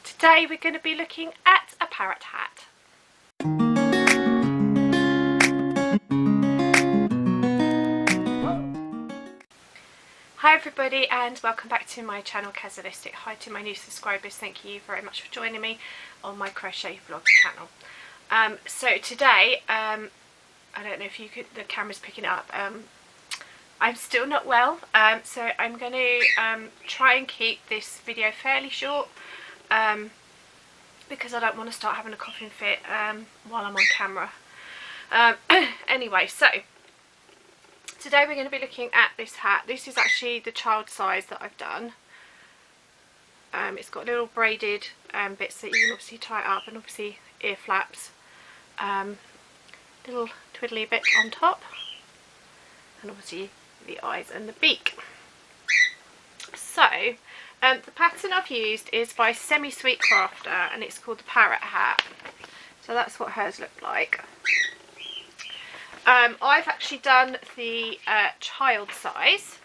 Today we're going to be looking at a parrot hat. Hi everybody and welcome back to my channel Kazzalistic. Hi to my new subscribers, thank you very much for joining me on my crochet vlog channel. So today, I don't know if you could, the camera's picking it up, I'm still not well, so I'm going to try and keep this video fairly short because I don't want to start having a coughing fit while I'm on camera. Anyway, so today we're going to be looking at this hat. This is actually the child size that I've done. It's got little braided bits that you can obviously tie up, and obviously ear flaps, little twiddly bit on top, and obviously the eyes and the beak. So the pattern I've used is by Semi-Sweet Crafter and it's called the Parrot Hat. So that's what hers looked like. I've actually done the child size.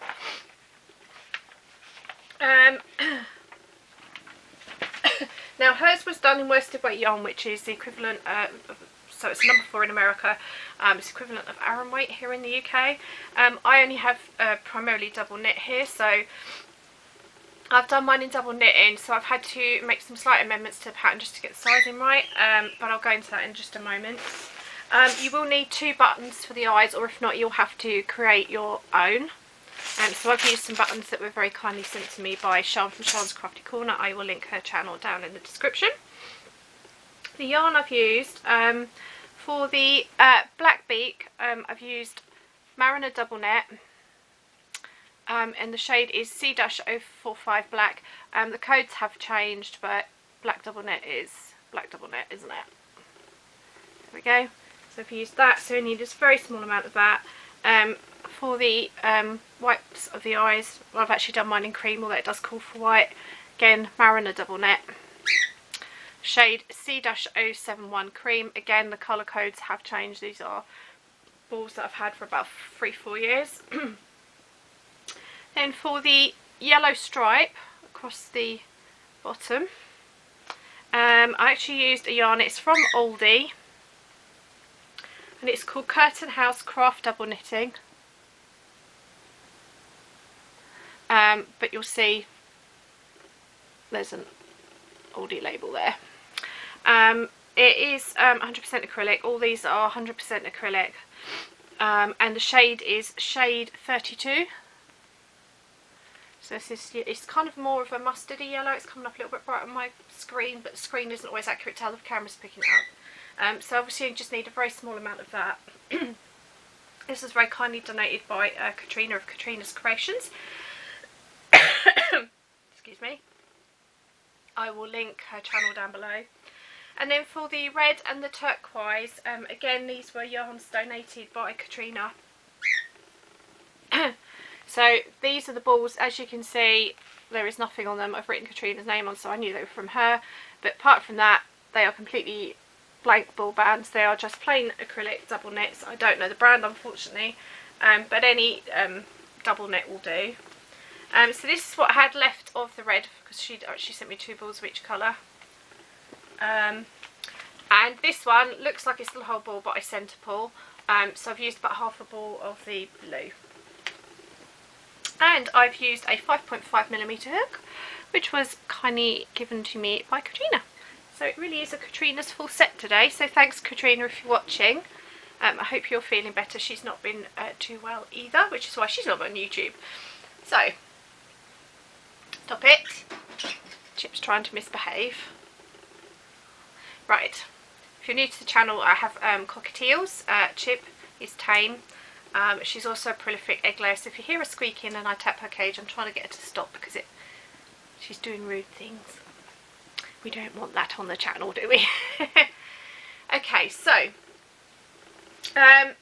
Now hers was done in worsted weight yarn, which is the equivalent so it's number 4 in America. It's equivalent of Aran weight here in the UK. I only have primarily double knit here, so I've done mine in double knitting, so I've had to make some slight amendments to the pattern just to get the sizing right, but I'll go into that in just a moment. You will need 2 buttons for the eyes, or if not you'll have to create your own. So I've used some buttons that were very kindly sent to me by Sian from Sian's Crafty Corner. I will link her channel down in the description. The yarn I've used for the black beak, I've used Mariner double net, and the shade is C-045 black. The codes have changed, but black double net is black double net, isn't it? There we go. So I've used that, so I need just a very small amount of that. For the whites of the eyes, well, I've actually done mine in cream, although it does call for white. Again, Mariner double net. Shade C-071 cream. Again, the colour codes have changed. These are balls that I've had for about 3-4 years. Then for the yellow stripe across the bottom, I actually used a yarn. It's from Aldi and it's called Curtain House Craft Double Knitting. But you'll see there's an Aldi label there. It is 100% acrylic. All these are 100% acrylic, and the shade is shade 32. So this is, it's kind of more of a mustardy yellow. It's coming up a little bit bright on my screen, but the screen isn't always accurate to how the camera's picking it up. So obviously you just need a very small amount of that. This was very kindly donated by Katrina of Katrina's Creations. Excuse me. I will link her channel down below. And then for the red and the turquoise, again these were yarns donated by Katrina. So these are the balls. As you can see, there is nothing on them. I've written Katrina's name on, so I knew they were from her. But apart from that, they are completely blank ball bands. They are just plain acrylic double knits. I don't know the brand, unfortunately, but any double knit will do. So this is what I had left of the red, because she sent me 2 balls of each colour. And this one looks like it's still a whole ball, but I centre pull. So I've used about half a ball of the blue. And I've used a 5.5mm hook, which was kindly given to me by Katrina. So it really is a Katrina's full set today. So thanks Katrina if you're watching. I hope you're feeling better. She's not been too well either, which is why she's not on YouTube. So, stop it. Chip's trying to misbehave. Right, if you're new to the channel, I have cockatiels. Chip is tame. She's also a prolific egg layer, so if you hear her squeaking and I tap her cage, I'm trying to get her to stop because she's doing rude things. We don't want that on the channel, do we? Okay, so the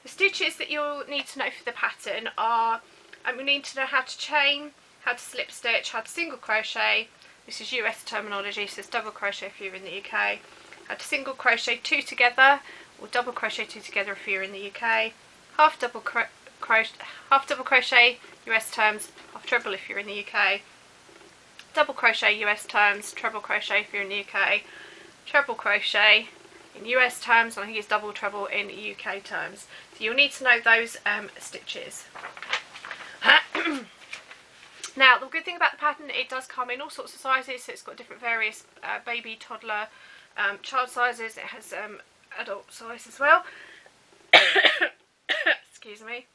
stitches that you'll need to know for the pattern are, we need to know how to chain, how to slip stitch, how to single crochet. This is US terminology, so it's double crochet if you're in the UK. How to single crochet 2 together, or double crochet 2 together if you're in the UK. Half double crochet US terms, half treble if you're in the UK. double crochet US terms, treble crochet if you're in the UK, treble crochet in US terms, and I think it's double treble in UK terms. So you'll need to know those stitches. Now the good thing about the pattern, it does come in all sorts of sizes, so it's got different various baby, toddler, child sizes. It has adult size as well. Excuse me.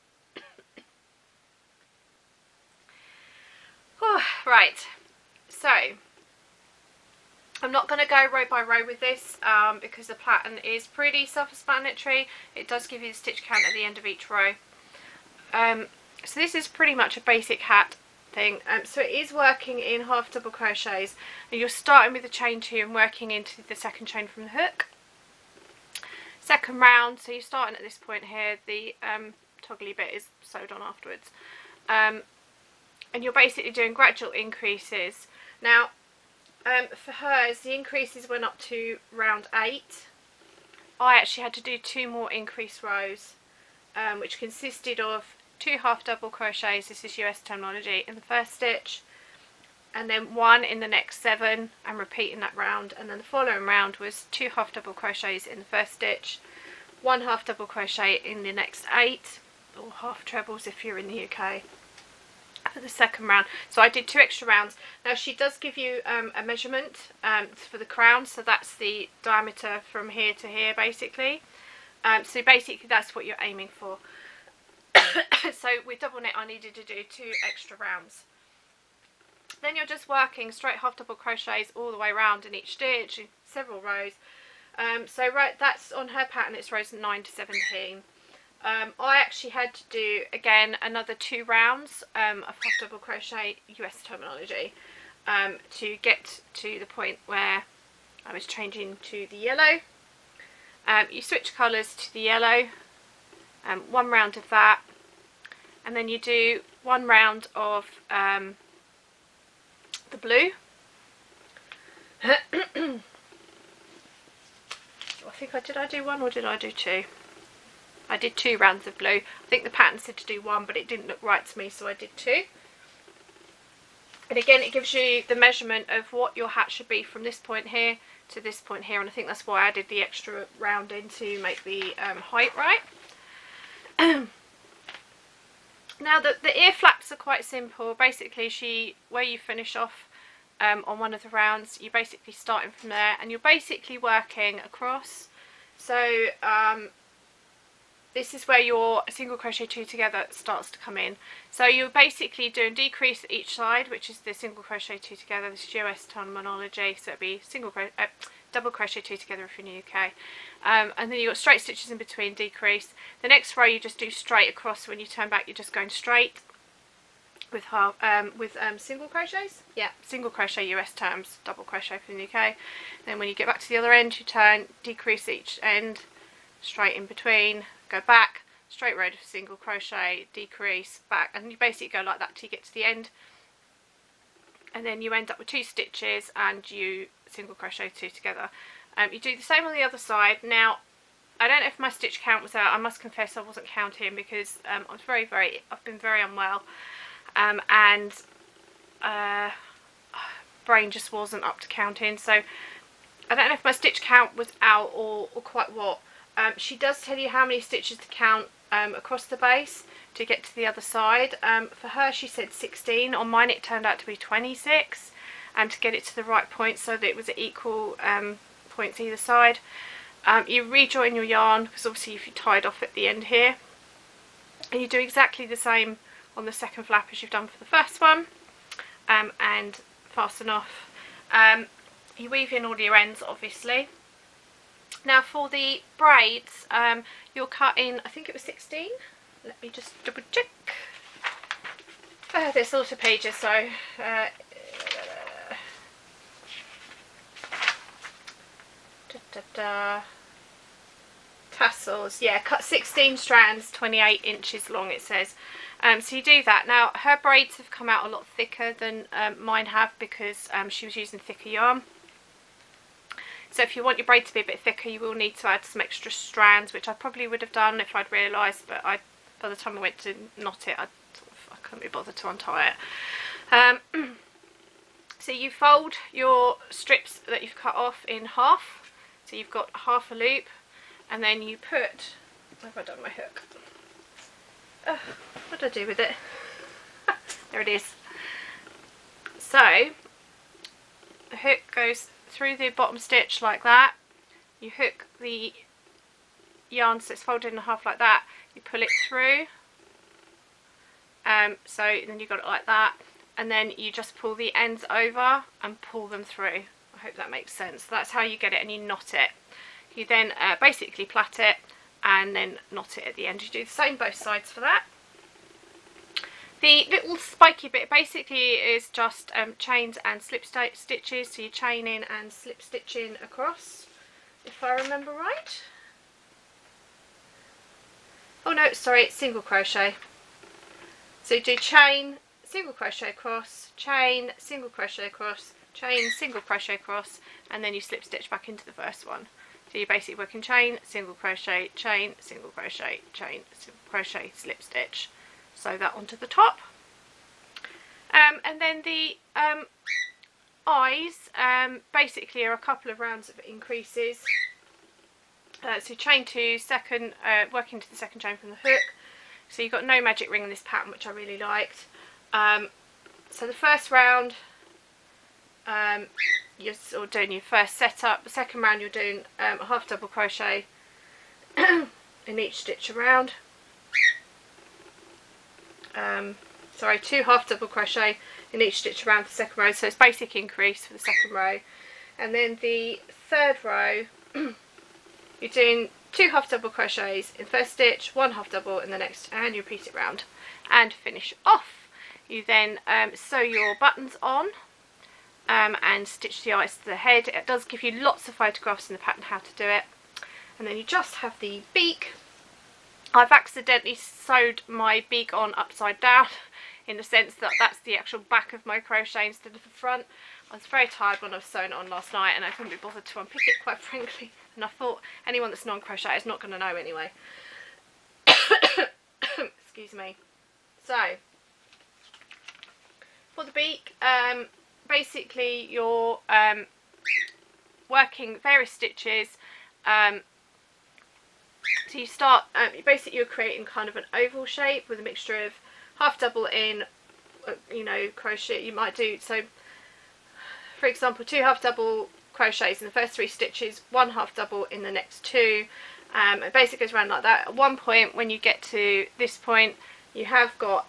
Right, so I'm not going to go row by row with this because the pattern is pretty self-explanatory. It does give you the stitch count at the end of each row. So this is pretty much a basic hat thing. So it is working in half double crochets, and you're starting with the chain 2 and working into the second chain from the hook. Second round, so you're starting at this point here, the toggly bit is sewed on afterwards. And you're basically doing gradual increases. Now for hers, the increases went up to round 8. I actually had to do 2 more increase rows, which consisted of 2 half double crochets, this is US terminology, in the first stitch, and then 1 in the next 7, and repeating that round. And then the following round was 2 half double crochets in the first stitch, 1 half double crochet in the next 8, or half trebles if you're in the UK, for the second round. So I did 2 extra rounds. Now she does give you a measurement for the crown, so that's the diameter from here to here basically. So basically that's what you're aiming for. So with double knit I needed to do 2 extra rounds. Then you're just working straight half double crochets all the way around in each stitch, in several rows. So right, that's on her pattern, it's rows 9 to 17. I actually had to do again another 2 rounds of half double crochet US terminology to get to the point where I was changing to the yellow. You switch colours to the yellow, 1 round of that, and then you do 1 round of the blue. Did I do 1 or did I do 2? I did 2 rounds of blue. I think the pattern said to do 1, but it didn't look right to me, so I did 2. And again, it gives you the measurement of what your hat should be from this point here to this point here, and I think that's why I did the extra round in to make the height right. Now the ear flaps are quite simple. Basically, where you finish off on one of the rounds, you're basically starting from there, and you're basically working across. So this is where your single crochet 2 together starts to come in. So you're basically doing decrease at each side, which is the single crochet 2 together. This is US terminology, so it'd be double crochet 2 together if you're in the UK. And then you've got straight stitches in between, decrease. The next row you just do straight across. When you turn back, you're just going straight with single crochets. Yeah, single crochet US terms, double crochet from the UK. Then when you get back to the other end, you turn, decrease each end, straight in between, go back, straight row of single crochet, decrease, back, and you basically go like that till you get to the end, and then you end up with 2 stitches and you single crochet 2 together. You do the same on the other side. Now I don't know if my stitch count was out. I must confess I wasn't counting because I've been very unwell, and brain just wasn't up to counting, so I don't know if my stitch count was out or quite what. She does tell you how many stitches to count across the base to get to the other side. For her she said 16. On mine it turned out to be 26, and to get it to the right point so that it was at equal points either side. You rejoin your yarn, because obviously if you tied off at the end here, and you do exactly the same on the second flap as you've done for the first one, and fasten off. You weave in all your ends obviously. Now for the braids, you'll cut in, I think it was 16. Let me just double check. There's lots of pages, so tassels, yeah, cut 16 strands, 28 inches long it says. So you do that. Now her braids have come out a lot thicker than mine have, because she was using thicker yarn. So if you want your braid to be a bit thicker, you will need to add some extra strands, which I probably would have done if I'd realised, but by the time I went to knot it, I couldn't be bothered to untie it. So you fold your strips that you've cut off in half, so you've got half a loop, and then you put, where have I done my hook? What did I do with it? There it is. So the hook goes through the bottom stitch like that, you hook the yarn so it's folded in half like that, you pull it through, so then you've got it like that, and then you just pull the ends over and pull them through. I hope that makes sense. That's how you get it, and you knot it. You then basically plait it and then knot it at the end. You do the same both sides for that. The little spiky bit basically is just chains and slip stitches, so you're chaining and slip stitching across, if I remember right. Oh no, sorry, it's single crochet. So you do chain, single crochet across, chain, single crochet across, chain, single crochet across, and then you slip stitch back into the first one. So you're basically working chain, single crochet, chain, single crochet, chain, single crochet, slip stitch. Sew that onto the top. And then the eyes basically are a couple of rounds of increases. So chain 2, second, work into the second chain from the hook. So you've got no magic ring in this pattern, which I really liked. So the first round, you're sort of doing your first setup. The second round you're doing a half double crochet in each stitch around. Sorry, 2 half double crochet in each stitch around the second row, so it's basic increase for the second row. And then the third row you're doing 2 half double crochets in the first stitch, 1 half double in the next, and you repeat it round and finish off. You then sew your buttons on and stitch the eyes to the head. It does give you lots of photographs in the pattern how to do it. And then you just have the beak. I've accidentally sewed my beak on upside down, in the sense that that's the actual back of my crochet instead of the front. I was very tired when I was sewing it on last night, and I couldn't be bothered to unpick it, quite frankly, and I thought anyone that's non-crochet is not going to know anyway. Excuse me. So for the beak, basically you're working various stitches. So you start, basically you're creating kind of an oval shape with a mixture of half double in, you know, crochet. You might do, so for example, 2 half double crochets in the first 3 stitches, 1 half double in the next 2. It basically goes around like that. At one point, when you get to this point, you have got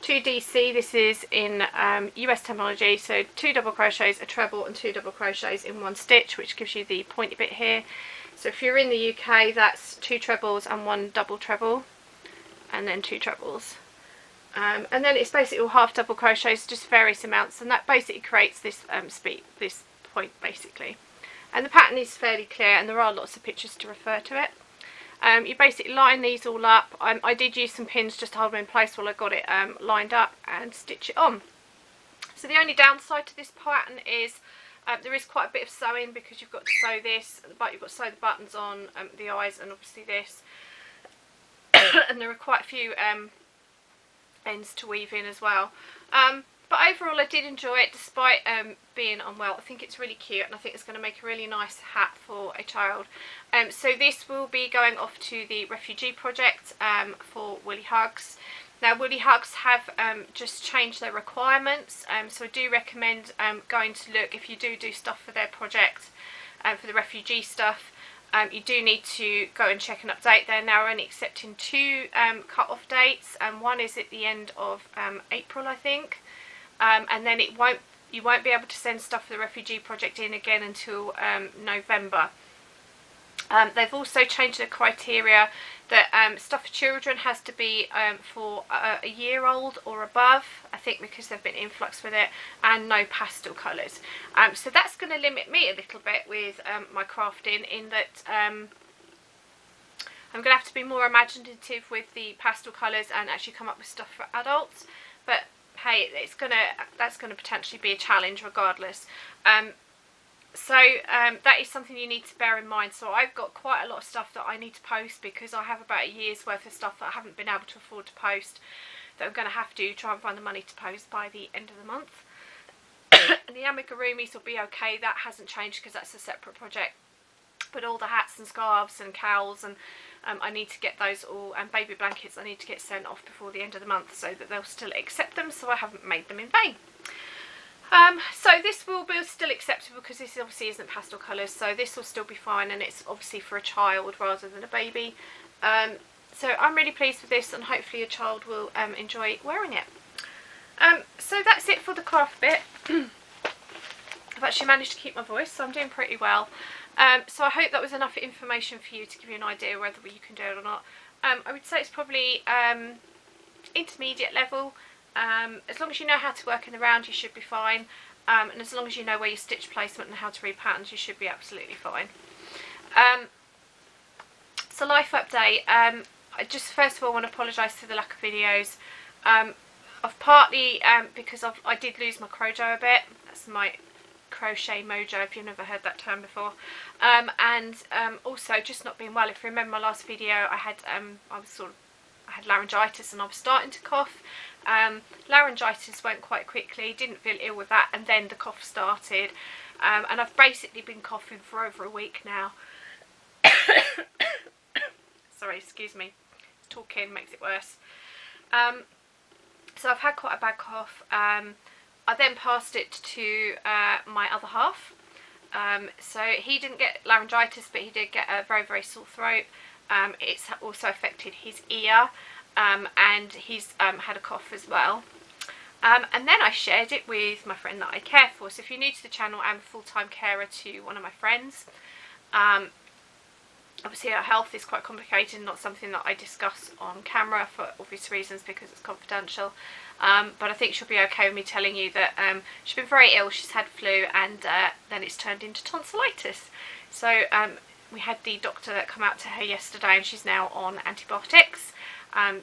2 DC. This is in US terminology, so 2 double crochets, a treble, and 2 double crochets in 1 stitch, which gives you the pointy bit here. So if you're in the UK, that's 2 trebles and 1 double treble, and then 2 trebles. And then it's basically all half double crochets, just various amounts, and that basically creates this this point basically. And the pattern is fairly clear, and there are lots of pictures to refer to it. You basically line these all up. I did use some pins just to hold them in place while I got it lined up, and stitch it on. So the only downside to this pattern is there is quite a bit of sewing, because you've got to sew this, but you've got to sew the buttons on, the eyes, and obviously this. And there are quite a few ends to weave in as well. But overall I did enjoy it, despite being unwell. I think it's really cute, and I think it's going to make a really nice hat for a child. So this will be going off to the refugee project for Woolly Hugs. Now Woolly Hugs have just changed their requirements, so I do recommend going to look, if you do stuff for their project, for the refugee stuff. You do need to go and check and update. They're now only accepting 2 cut-off dates, and one is at the end of April, I think. And then you won't be able to send stuff for the refugee project in again until November. They've also changed the criteria that stuff for children has to be for a year-old or above, I think, because they've been influx with it, and no pastel colours. So that's going to limit me a little bit with my crafting, in that I'm going to have to be more imaginative with the pastel colours and actually come up with stuff for adults. But hey, that's going to potentially be a challenge regardless. So that is something you need to bear in mind. So I've got quite a lot of stuff that I need to post, because I have about a year's worth of stuff that I haven't been able to afford to post, that I'm going to have to try and find the money to post by the end of the month. And the amigurumis will be okay, that hasn't changed because that's a separate project. But all the hats and scarves and cowls, and I need to get those all, and baby blankets I need to get sent off before the end of the month so that they'll still accept them, so I haven't made them in vain. So this will be still acceptable because this obviously isn't pastel colours, so this will still be fine, and it's obviously for a child rather than a baby. So I'm really pleased with this, and hopefully a child will enjoy wearing it. So that's it for the craft bit. I've actually managed to keep my voice, so I'm doing pretty well. So I hope that was enough information for you to give you an idea whether you can do it or not. I would say it's probably intermediate level. As long as you know how to work in the round, you should be fine. And as long as you know where your stitch placement and how to read patterns, you should be absolutely fine. So life update. I just first of all want to apologise for the lack of videos. I've partly because I did lose my crochet a bit. That's my crochet mojo, if you've never heard that term before. And also just not being well. If you remember my last video, I had laryngitis and I was starting to cough. Laryngitis went quite quickly, didn't feel ill with that, and then the cough started, and I've basically been coughing for over a week now. Sorry, excuse me, talking makes it worse. So I've had quite a bad cough. I then passed it to my other half. So he didn't get laryngitis, but he did get a very, very sore throat. It's also affected his ear, and he's had a cough as well. And then I shared it with my friend that I care for. So if you're new to the channel, I'm a full-time carer to one of my friends. Obviously her health is quite complicated, not something that I discuss on camera for obvious reasons because it's confidential. But I think she'll be okay with me telling you that she's been very ill. She's had flu, and then it's turned into tonsillitis. So we had the doctor that come out to her yesterday, and she's now on antibiotics.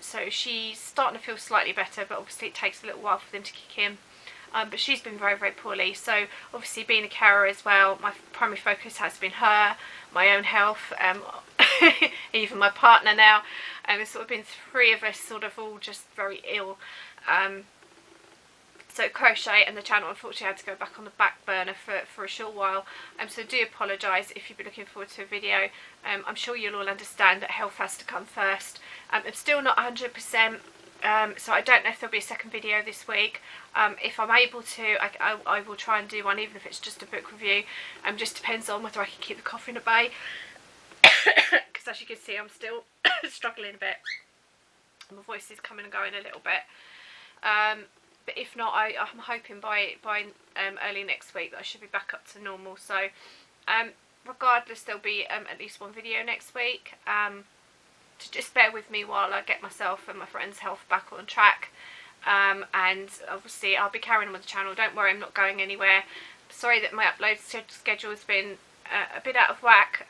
So she's starting to feel slightly better, but obviously it takes a little while for them to kick in. But she's been very, very poorly. So obviously being a carer as well, my primary focus has been her, my own health, even my partner now. It's sort of been three of us sort of all just very ill. So crochet and the channel unfortunately had to go back on the back burner for a short while. So do apologise if you've been looking forward to a video. I'm sure you'll all understand that health has to come first. I'm still not 100%. So I don't know if there'll be a second video this week. If I'm able to, I will try and do one, even if it's just a book review. Just depends on whether I can keep the cough at bay. Because as you can see, I'm still struggling a bit. My voice is coming and going a little bit. But if not, I'm hoping by early next week that I should be back up to normal. So regardless, there'll be at least one video next week. To just bear with me while I get myself and my friend's health back on track. And obviously I'll be carrying on with the channel. Don't worry, I'm not going anywhere. Sorry that my upload schedule has been a bit out of whack.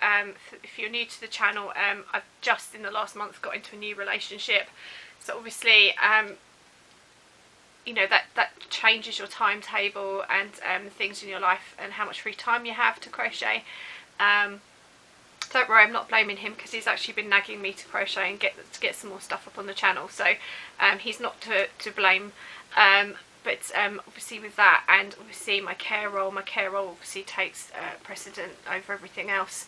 If you're new to the channel, I've just in the last month got into a new relationship. So obviously, you know, that changes your timetable and things in your life and how much free time you have to crochet. Don't worry, I'm not blaming him because he's actually been nagging me to crochet and get some more stuff up on the channel. So he's not to blame. But obviously with that, and obviously my care role obviously takes precedent over everything else.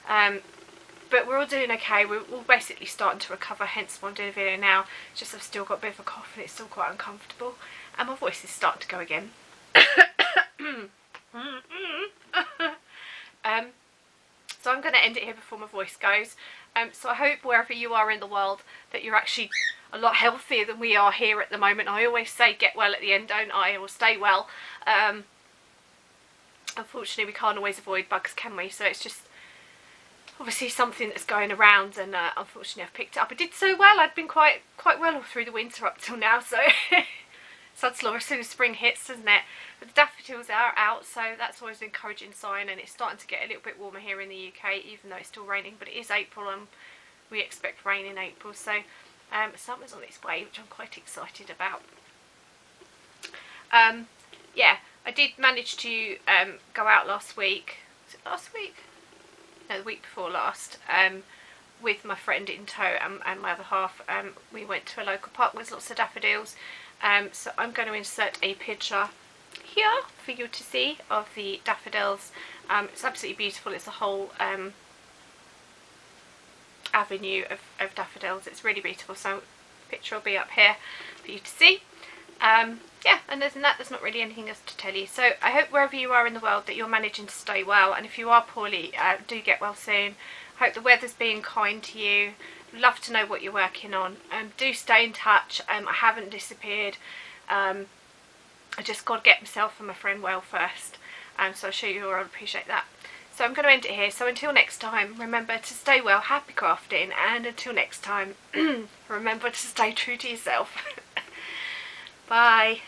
But we're all doing okay. We're all basically starting to recover, hence why I'm doing a video now. It's just I've still got a bit of a cough and it's still quite uncomfortable. And my voice is starting to go again. So I'm going to end it here before my voice goes. So I hope wherever you are in the world that you're actually a lot healthier than we are here at the moment. I always say get well at the end, don't I? Or stay well. Unfortunately, we can't always avoid bugs, can we? So it's just obviously something that's going around, and unfortunately I've picked it up. I did so well. I'd been quite well all through the winter up till now. So Sod's law, as soon as spring hits, doesn't it? But the daffodils are out, so that's always an encouraging sign, and it's starting to get a little bit warmer here in the UK, even though it's still raining. But it is April, and we expect rain in April, so summer's on its way, which I'm quite excited about. Yeah, I did manage to go out last week. Was it last week? No, the week before last. With my friend in tow and my other half. We went to a local park with lots of daffodils. So I'm going to insert a picture here for you to see of the daffodils. It's absolutely beautiful. It's a whole avenue of daffodils. It's really beautiful, so the picture will be up here for you to see. Yeah, and other than that, there's not really anything else to tell you. So I hope wherever you are in the world that you're managing to stay well, and if you are poorly, do get well soon. I hope the weather's being kind to you. Love to know what you're working on. Do stay in touch. I haven't disappeared. I just got to get myself and my friend well first, so I'm sure you'll all appreciate that. So I'm going to end it here. So until next time, remember to stay well, happy crafting, and until next time, remember to stay true to yourself. Bye.